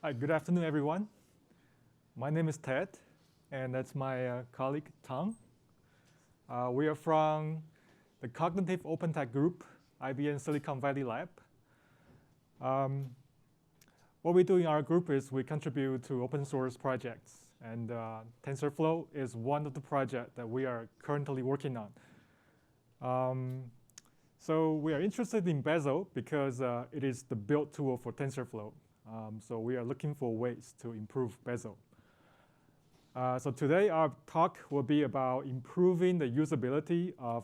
Hi, good afternoon, everyone. My name is Ted, and that's my colleague, Tang. We are from the Cognitive Open Tech Group, IBM Silicon Valley Lab. What we do in our group is we contribute to open source projects, and TensorFlow is one of the projects that we are currently working on. So we are interested in Bazel because it is the build tool for TensorFlow. So we are looking for ways to improve Bazel. So today our talk will be about improving the usability of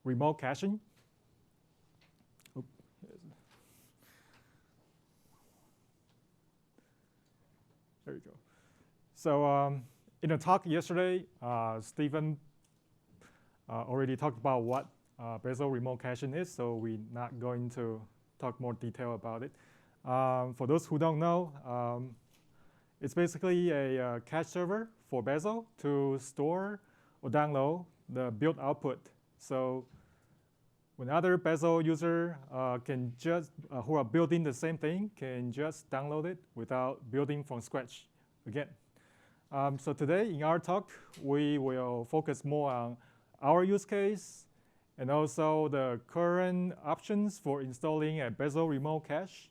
remote caching. There you go. So in a talk yesterday, Stephen already talked about what Bazel remote caching is, so we're not going to talk more detail about it. For those who don't know, it's basically a cache server for Bazel to store or download the build output. So when other Bazel user can just who are building the same thing can just download it without building from scratch again. So today in our talk, we will focus more on our use case and also the current options for installing a Bazel remote cache.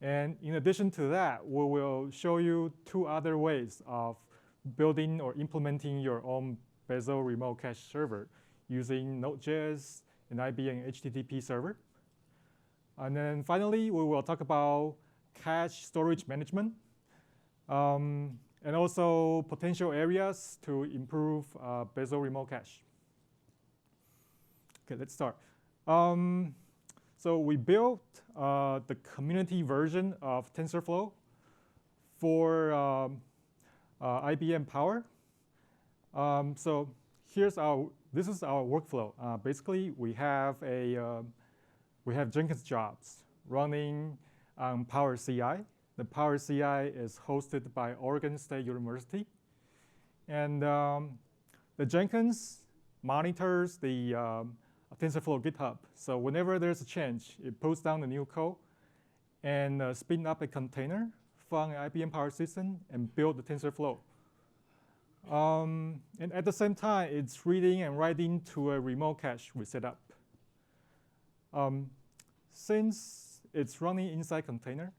And in addition to that, we will show you two other ways of building or implementing your own Bazel remote cache server using Nodejs and IBM HTTP server. And then finally, we will talk about cache storage management and also potential areas to improve Bazel remote cache. Okay, let's start. So we built the community version of TensorFlow for IBM Power. So this is our workflow. Basically, we have Jenkins jobs running on Power CI. The Power CI is hosted by Oregon State University, and the Jenkins monitors the TensorFlow GitHub. So whenever there's a change, it pulls down the new code and spin up a container from an IBM Power system and build the TensorFlow. And at the same time, it's reading and writing to a remote cache we set up. Since it's running inside container,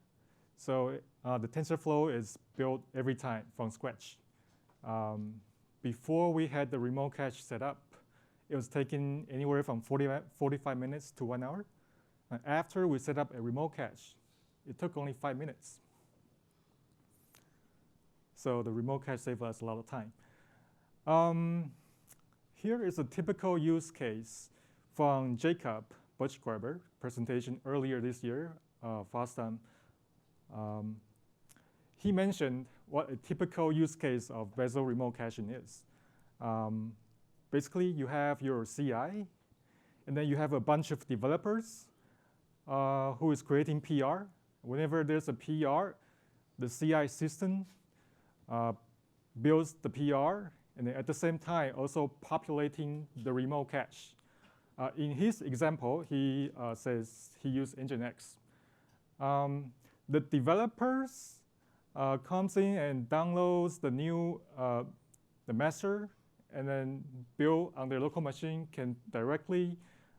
so the TensorFlow is built every time from scratch. Before we had the remote cache set up, it was taking anywhere from 45 minutes to 1 hour. And after we set up a remote cache, it took only 5 minutes. So the remote cache saved us a lot of time. Here is a typical use case from Jacob Buchgraber presentation earlier this year, FOSDEM. He mentioned what a typical use case of Bazel remote caching is. Basically, you have your CI, and then you have a bunch of developers who is creating PR. Whenever there's a PR, the CI system builds the PR, and then at the same time also populating the remote cache. In his example, he says he used Nginx. The developers comes in and downloads the new the master, and then build on their local machine can directly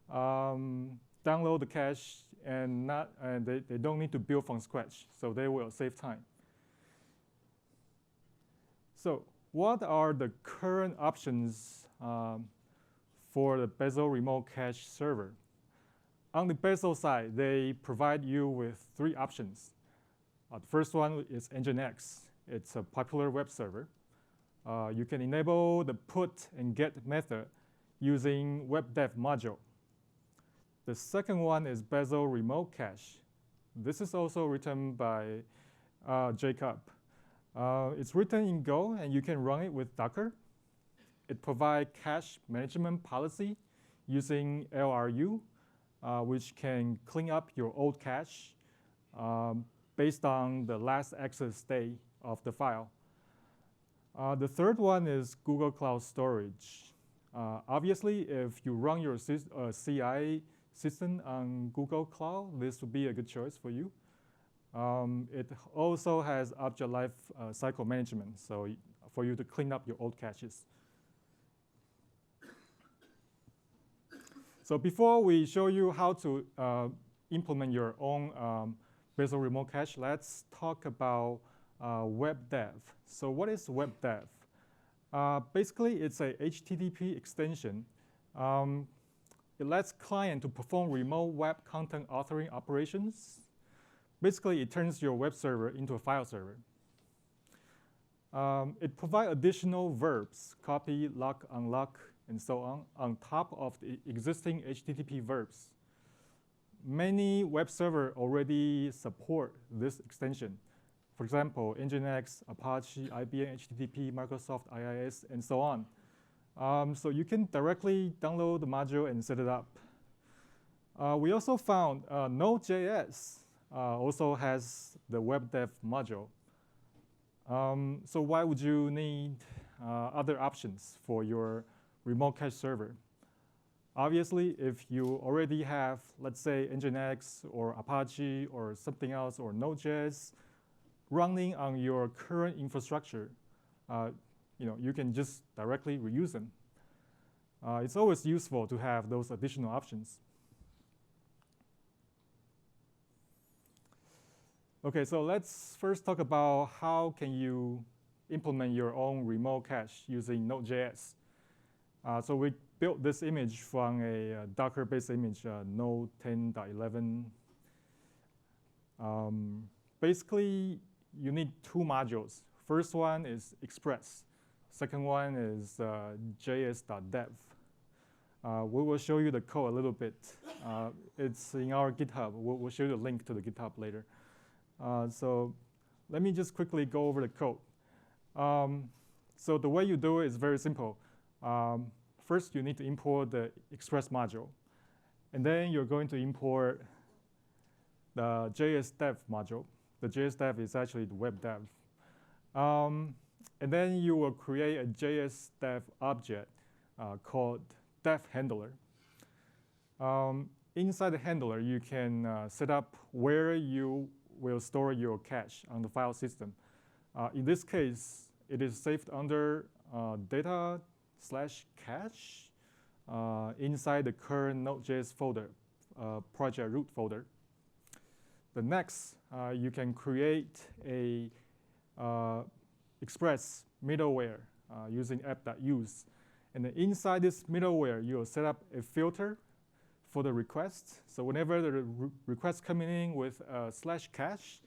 download the cache and they don't need to build from scratch, so they will save time. So what are the current options for the Bazel remote cache server? On the Bazel side, they provide you with 3 options. The first one is Nginx. It's a popular web server. You can enable the put and get method using WebDev module. The second one is Bazel remote cache. This is also written by Jacob. It's written in Go, and you can run it with Docker. It provides cache management policy using LRU, which can clean up your old cache based on the last access date of the file. The third one is Google Cloud Storage. Obviously, if you run your CI system on Google Cloud, this would be a good choice for you. It also has object life cycle management, so for you to clean up your old caches. So before we show you how to implement your own Bazel remote cache, let's talk about web dev. So what is web dev? Basically, it's a HTTP extension. It lets client to perform remote web content authoring operations. Basically, it turns your web server into a file server. It provides additional verbs, copy, lock, unlock, and so on top of the existing HTTP verbs. Many web servers already support this extension. For example, Nginx, Apache, IBM HTTP, Microsoft IIS, and so on. So you can directly download the module and set it up. We also found Nodejs also has the web dev module. So why would you need other options for your remote cache server? Obviously, if you already have, let's say, Nginx or Apache or something else or Nodejs running on your current infrastructure, you can just directly reuse them. It's always useful to have those additional options. Okay, so let's first talk about how can you implement your own remote cache using Node.js. So we built this image from a Docker-based image, Node 10.11. Basically, you need two modules. First one is Express. Second one is js.dev. We will show you the code a little bit. It's in our GitHub. We'll show you the link to the GitHub later. So let me just quickly go over the code. So the way you do it is very simple. First, you need to import the Express module. And then you're going to import the JS.dev module. The JS.dev is actually the web dev. And then you will create a JS.dev object called dev handler. Inside the handler, you can set up where you will store your cache on the file system. In this case, it is saved under data/cache inside the current Node.js folder, project root folder. The next, you can create a Express middleware using app.use. And then inside this middleware, you'll set up a filter for the request. So whenever the request coming in with /cache,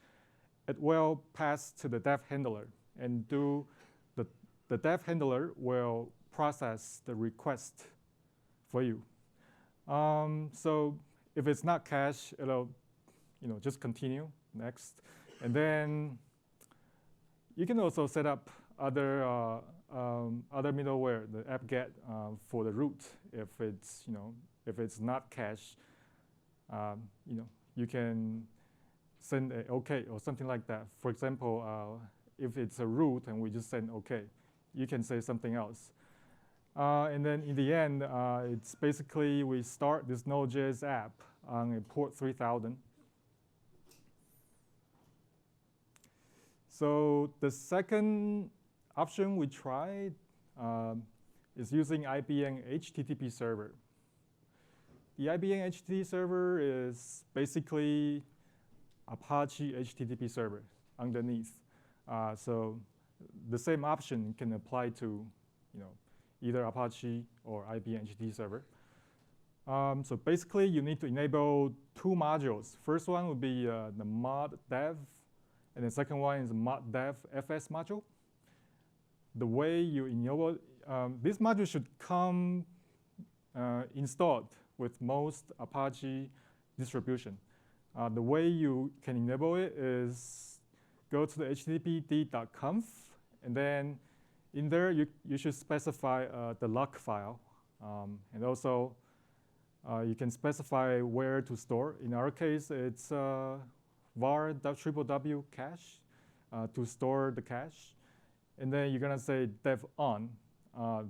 it will pass to the dev handler and do the dev handler will process the request for you. So if it's not cache, it'll just continue next. And then you can also set up other middleware, the apt-get for the root. If it's not cache, you can send a OK or something like that. For example, if it's a root and we just send OK, you can say something else. And then in the end, it's basically we start this Node.js app on a port 3000. So the second option we tried is using IBM HTTP server. The IBM HTTP server is basically Apache HTTP server underneath. So the same option can apply to either Apache or IBM HTTP server. So basically, you need to enable two modules. First one would be the mod dev, and the second one is mod dev fs module. The way you enable this module should come installed with most Apache distribution. The way you can enable it is go to the httpd.conf, and then in there you should specify the lock file, and also you can specify where to store. In our case, it's var.www cache to store the cache, and then you're gonna say dev on.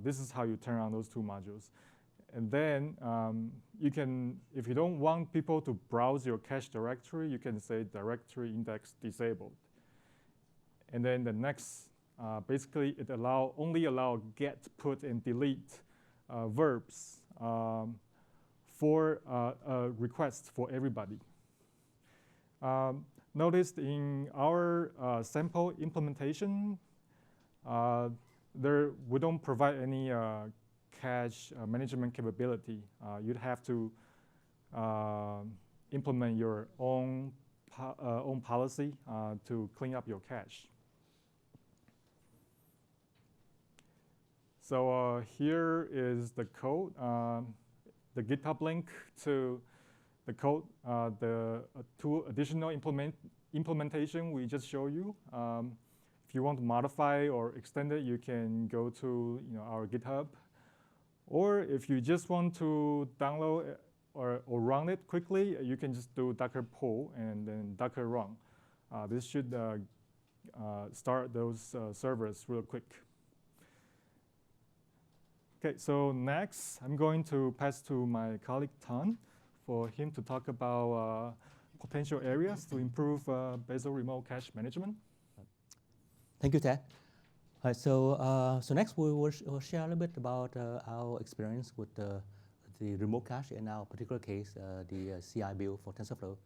This is how you turn on those two modules. And then you can, if you don't want people to browse your cache directory, you can say directory index disabled. And then the next, basically it only allow get, put, and delete verbs for requests for everybody. Notice in our sample implementation, we don't provide any cache management capability. You'd have to implement your own policy to clean up your cache. So here is the code, the GitHub link to the code, the two additional implementation we just showed you. If you want to modify or extend it, you can go to our GitHub. Or if you just want to download it or run it quickly, you can just do docker pull and then docker run. This should start those servers real quick. Okay, so next I'm going to pass to my colleague Ton for him to talk about potential areas to improve Bazel remote cache management. Thank you, Ted. All right, so next we will share a little bit about our experience with the remote cache. In our particular case, the CI build for TensorFlow.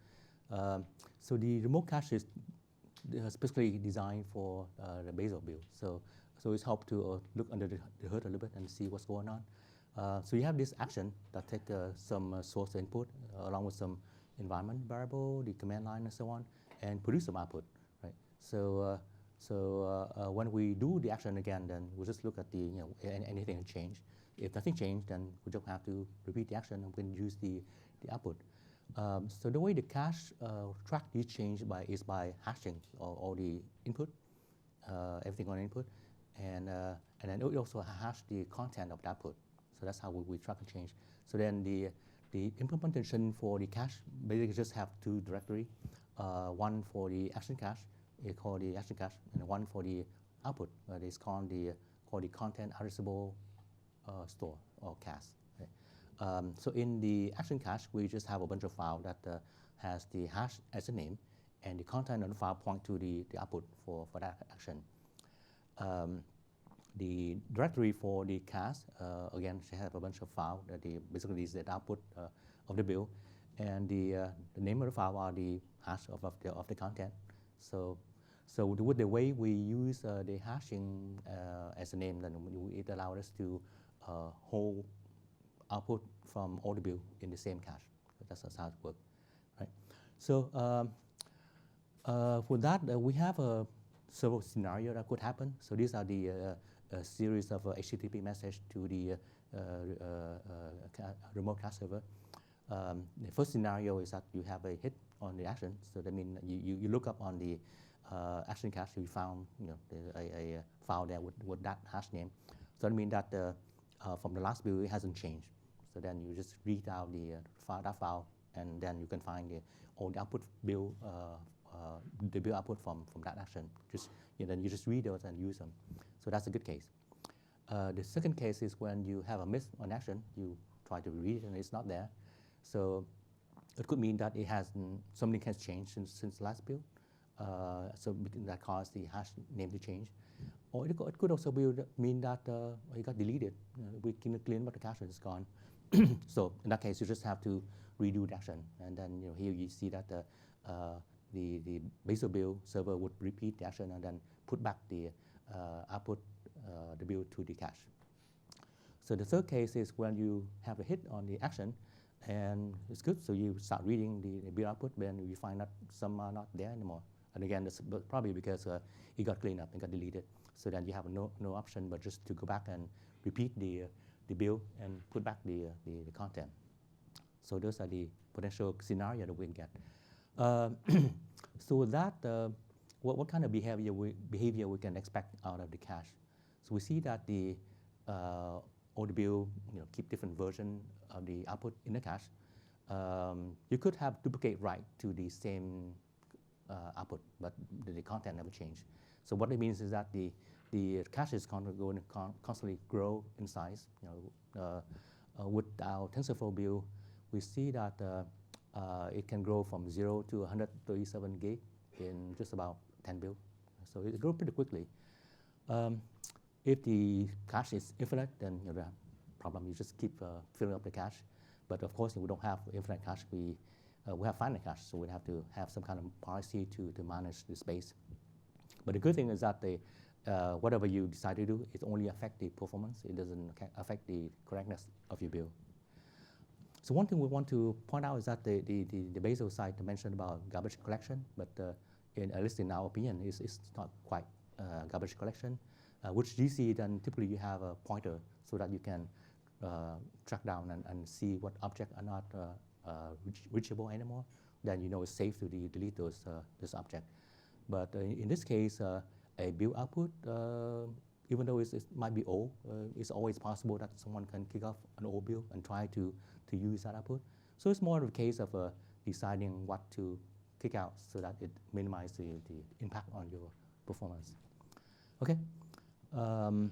So the remote cache is specifically designed for the Bazel build. So it's helped to look under the hood a little bit and see what's going on. So you have this action that take some source input along with some environment variable, the command line, and so on, and produce some output, right? So when we do the action again, then we'll just look at the anything that changed. If nothing changed, then we don't have to repeat the action and we can use the output. So the way the cache track these change is by hashing all the input, everything on input, and then it also hash the content of the output. So that's how we track the change. So then the implementation for the cache basically just have two directory, one for the action cache, it's called the action cache, and one for the output. It's called the content addressable store or cache. Right? So in the action cache, we just have a bunch of files that has the hash as a name, and the content of the file point to the output for that action. The directory for the cache, again, she have a bunch of files that basically is the output of the build, and the name of the file are the hash of the content. So with the way we use the hashing as a name, then it allows us to hold output from all the build in the same cache. That's how it works, right? So for that, we have several scenarios that could happen. So these are the series of HTTP message to the remote cache server. The first scenario is that you have a hit on the action. So that means you look up on the action cache, you found a file there with that hash name. So that means that from the last build it hasn't changed. So then you just read out that file, and then you can find all the output build, the build output from that action. Then you just read those and use them. So that's a good case. The second case is when you have a miss on action, you try to read it and it's not there. So it could mean that something has changed since last build. So that caused the hash name to change. Or it could also mean that it got deleted. We can clean up the cache and it's gone. So in that case, you just have to redo the action. And then here you see that the Bazel build server would repeat the action and then put back the output, the build to the cache. So the third case is when you have a hit on the action, and it's good. So you start reading the build output, then you find that some are not there anymore. And again, that's probably because it got cleaned up and got deleted. So then you have no option but just to go back and repeat the build and put back the content. So those are the potential scenarios that we can get. So with that, what kind of behavior we can expect out of the cache? So we see that all the build keep different version of the output in the cache. You could have duplicate write to the same output, but the content never change. So what it means is that the cache is going to constantly grow in size. with our TensorFlow build, we see that it can grow from 0 to 137 gig in just about 10 builds. So it grew pretty quickly. If the cache is infinite, then you know, the problem, you just keep filling up the cache. But of course, if we don't have infinite cache, we have finite cache, so we have to have some kind of policy to manage the space. But the good thing is that whatever you decide to do, it only affects the performance. It doesn't affect the correctness of your build. So one thing we want to point out is that the Bazel side mentioned about garbage collection, but at least in our opinion, it's not quite garbage collection. Which GC, then typically you have a pointer so that you can track down and see what objects are not reachable anymore. Then you know it's safe to delete those objects. But in this case, a build output, even though it might be old, it's always possible that someone can kick off an old build and try to use that output. So it's more of a case of deciding what to kick out so that it minimizes the impact on your performance. Okay. Wrong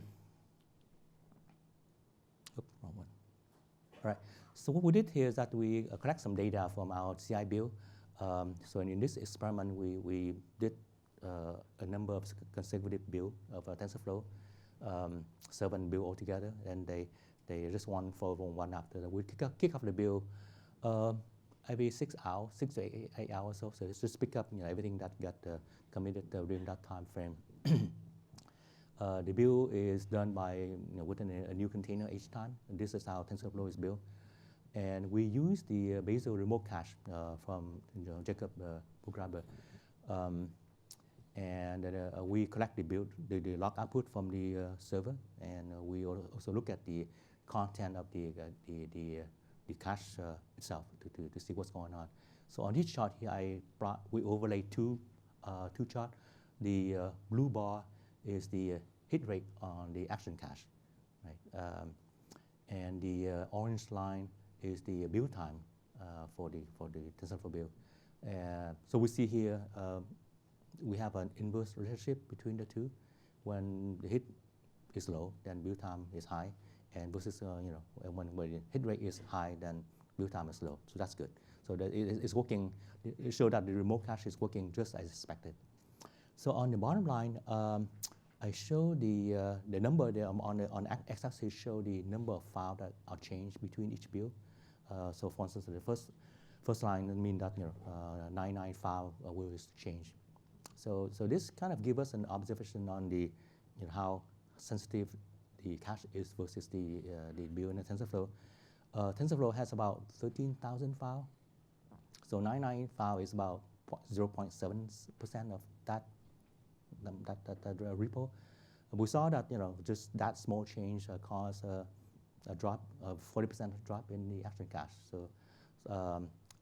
one. All right. So what we did here is that we collect some data from our CI build. So in this experiment, we did a number of consecutive builds of TensorFlow, 7 builds altogether, and they just one follow one after. We kick off the build every 6 hours, 6 to 8 hours or so. It's just pick up everything that got committed during that time frame. The build is done by within a new container each time. And this is how TensorFlow is built. And we use the Bazel remote cache from Jacob Bugraber. And we collect the log output from the server, and we also look at the content of the cache itself to see what's going on. So on this chart here, we overlay two charts. The blue bar is the hit rate on the action cache, right? And the orange line is the build time for the TensorFlow build. So we see here we have an inverse relationship between the two. When the hit is low, then build time is high, and versus when the hit rate is high, then build time is low. So that's good. So that it's working. It shows that the remote cache is working just as expected. So on the bottom line, I show the number there on x-axis show the number of files that are changed between each build. So for instance, the first line means that 99 file will change. So this kind of gives us an observation on the how sensitive the cache is versus the build in TensorFlow. TensorFlow has about 13,000 files. So 99 file is about 0.7% of that repo. We saw that just that small change caused a drop of 40% drop in the action cache. So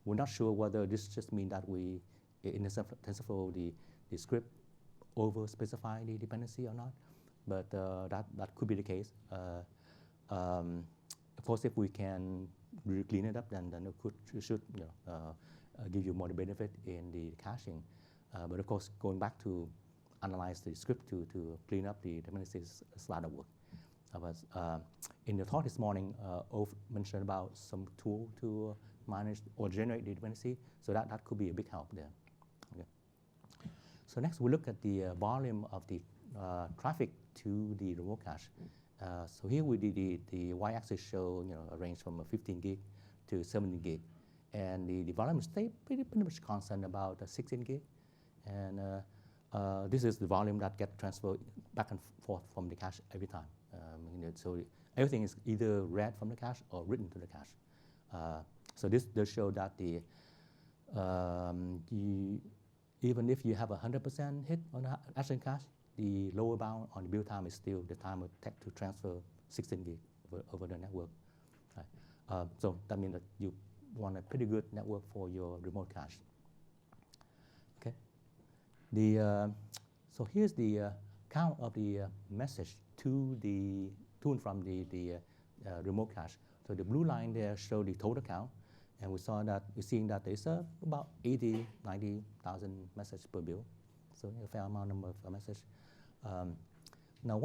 we're not sure whether this just means that we in the TensorFlow the script over specify the dependency or not, but that could be the case. Of course, if we can really clean it up, then it should give you more benefit in the caching. But of course, going back to analyze the script to clean up the dependencies is a lot of work. In the talk this morning, Ove mentioned about some tool to manage or generate the dependency, so that could be a big help there. Okay. So next, we look at the volume of the traffic to the remote cache. So here we did the y-axis show a range from 15 gig to 17 gig, and the volume stayed pretty much constant about 16 gig, and this is the volume that gets transferred back and forth from the cache every time. So everything is either read from the cache or written to the cache. So this does show that even if you have 100% hit on the action cache, the lower bound on the build time is still the time it takes to transfer 16 gig over the network. Right. So that means that you want a pretty good network for your remote cache. Okay. So here's the count of the message to and from the remote cache. So the blue line there shows the total count, and we're seeing that there's about 90,000 messages per build. So a fair amount number of messages. Now,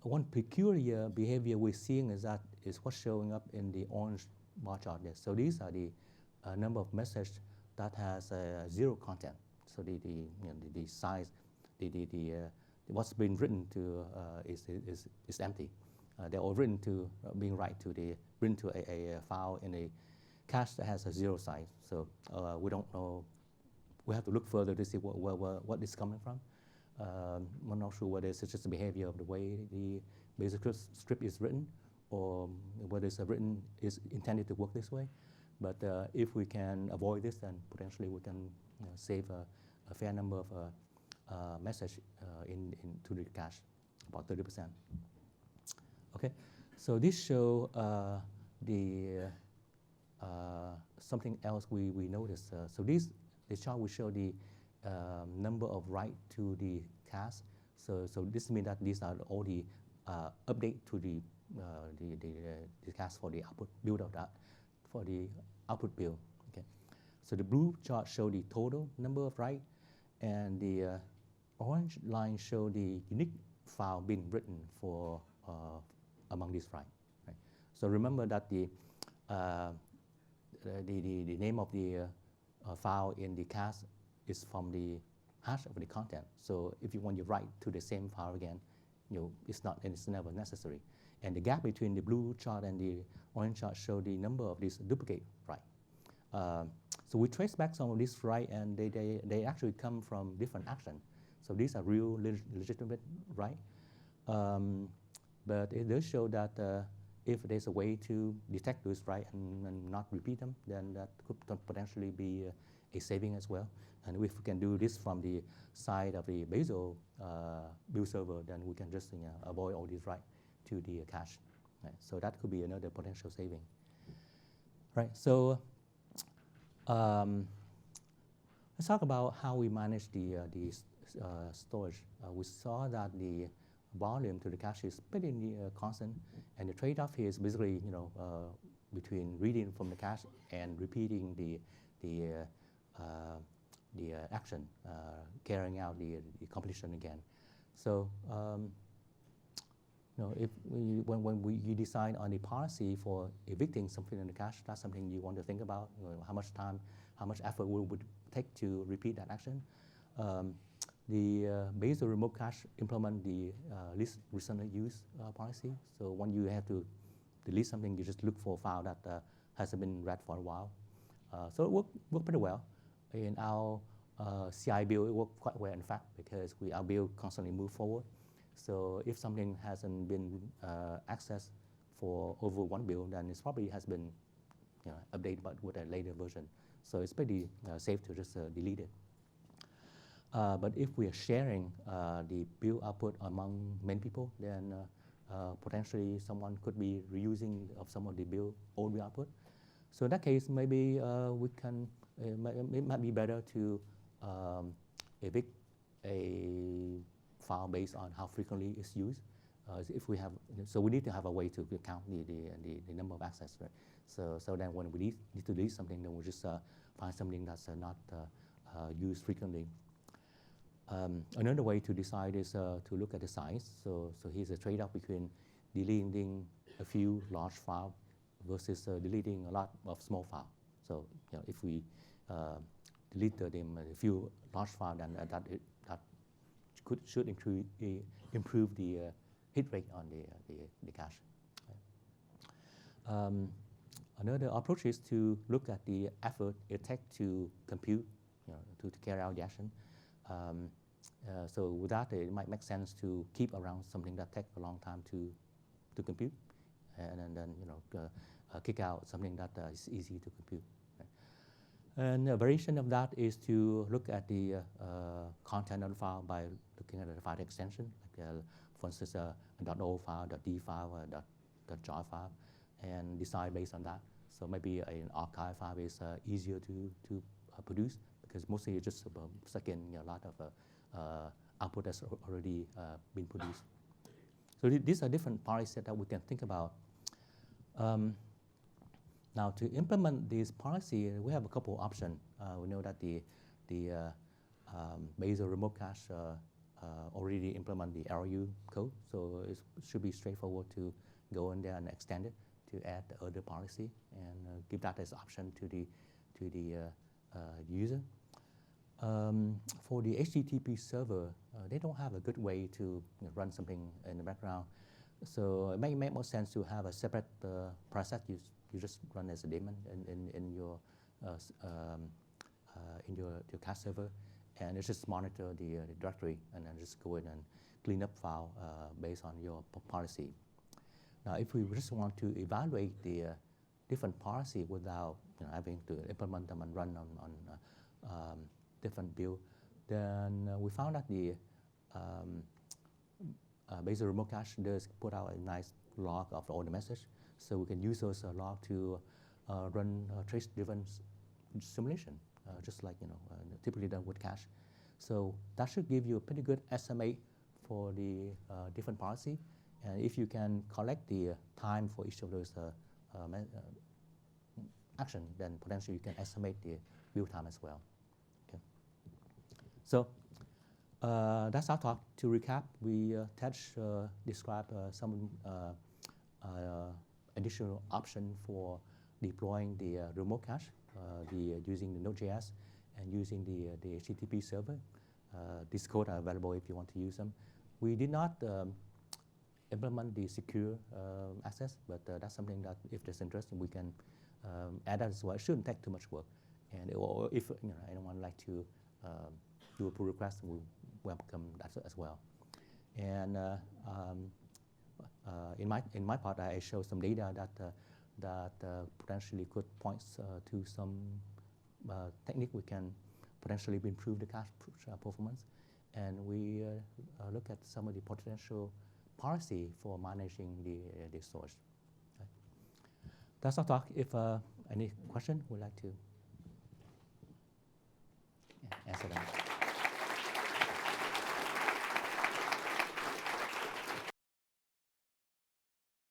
one peculiar behavior we're seeing is that is what's showing up in the orange bar chart there. So these are the number of messages that has zero content. So the size, what's been written to is empty. They're all written to being written to a file in a cache that has a zero size. So we don't know. We have to look further to see what is coming from. We're not sure whether it's just the behavior of the way the basic script is written, or whether it's is intended to work this way. But if we can avoid this, then potentially we can save a fair number of message into the cache, about 30%. Okay, so this show the something else we noticed. So this chart will show the number of write to the cache. So this means that these are all the update to the cache for the output build of that, for the output build. Okay, so the blue chart show the total number of write, and the orange line show the unique file being written for among these write. Right? So remember that the name of the file in the cache is from the hash of the content. So if you want to write to the same file again, it's never necessary. And the gap between the blue chart and the orange chart show the number of these duplicate write. So we trace back some of these write, and they actually come from different actions. So these are real legitimate write. But it does show that if there's a way to detect those write and not repeat them, then that could potentially be a saving as well. And if we can do this from the side of the Bazel build server, then we can just avoid all these write to the cache. Right? So that could be another potential saving. Right. So let's talk about how we manage the storage. We saw that the volume to the cache is pretty constant, and the trade-off here is basically between reading from the cache and repeating the action, carrying out the completion again. So when you decide on the policy for evicting something in the cache, that's something you want to think about. How much time, how much effort would take to repeat that action. The Bazel remote cache implement the least recently used policy. So when you have to delete something, you just look for a file that hasn't been read for a while. So it worked pretty well. In our CI build, it worked quite well, in fact, because our build constantly move forward. So if something hasn't been accessed for over one build, then it probably has been updated with a later version. So it's pretty safe to just delete it. But if we are sharing the build output among many people, then potentially someone could be reusing of some of the old build output. So in that case, maybe it might be better to evict a file based on how frequently it's used. So we need to have a way to count the number of access, right? So then when we need to delete something, then we just find something that's not used frequently. Another way to decide is to look at the size. So here's a trade-off between deleting a few large files versus deleting a lot of small files. So if we delete a few large files, then that should improve the hit rate on the cache. Another approach is to look at the effort it takes to compute, to carry out the action. So with that, it might make sense to keep around something that takes a long time to compute, and then kick out something that is easy to compute. Right? And a variation of that is to look at the content of the file by looking at the file extension, like for instance, a .o file, .d file, or .jar file, and decide based on that. So maybe an archive file is easier to produce, because mostly it's just suck in a lot of output that's already been produced. So these are different policies that we can think about. Now, to implement this policy, we have a couple options. We know that the Bazel remote cache already implement the LU code, so it should be straightforward to go in there and extend it. to add the other policy and give that as option to the user. For the HTTP server, they don't have a good way to run something in the background. So it may make more sense to have a separate process you just run as a daemon in your cache server, and it just monitor the directory and then just go in and clean up file based on your policy. Now, if we just want to evaluate the different policy without having to implement them and run on different build, then we found that the Bazel remote cache does put out a nice log of all the message, so we can use those log to run trace-driven simulation, just like typically done with cache. So that should give you a pretty good estimate for the different policy, and if you can collect the time for each of those action, then potentially you can estimate the build time as well. Okay. So that's our talk. To recap, we described some additional option for deploying the remote cache, using the Nodejs and using the HTTP server. These codes are available if you want to use them. We did not implement the secure access, but that's something that if there's interest, we can add that as well. It shouldn't take too much work. And if anyone would like to do a pull request, we welcome that as well. And in my part, I show some data that potentially could point to some technique we can potentially improve the cache performance. And we look at some of the potential policy for managing the storage. Okay. That's our talk. If any question, we'd like to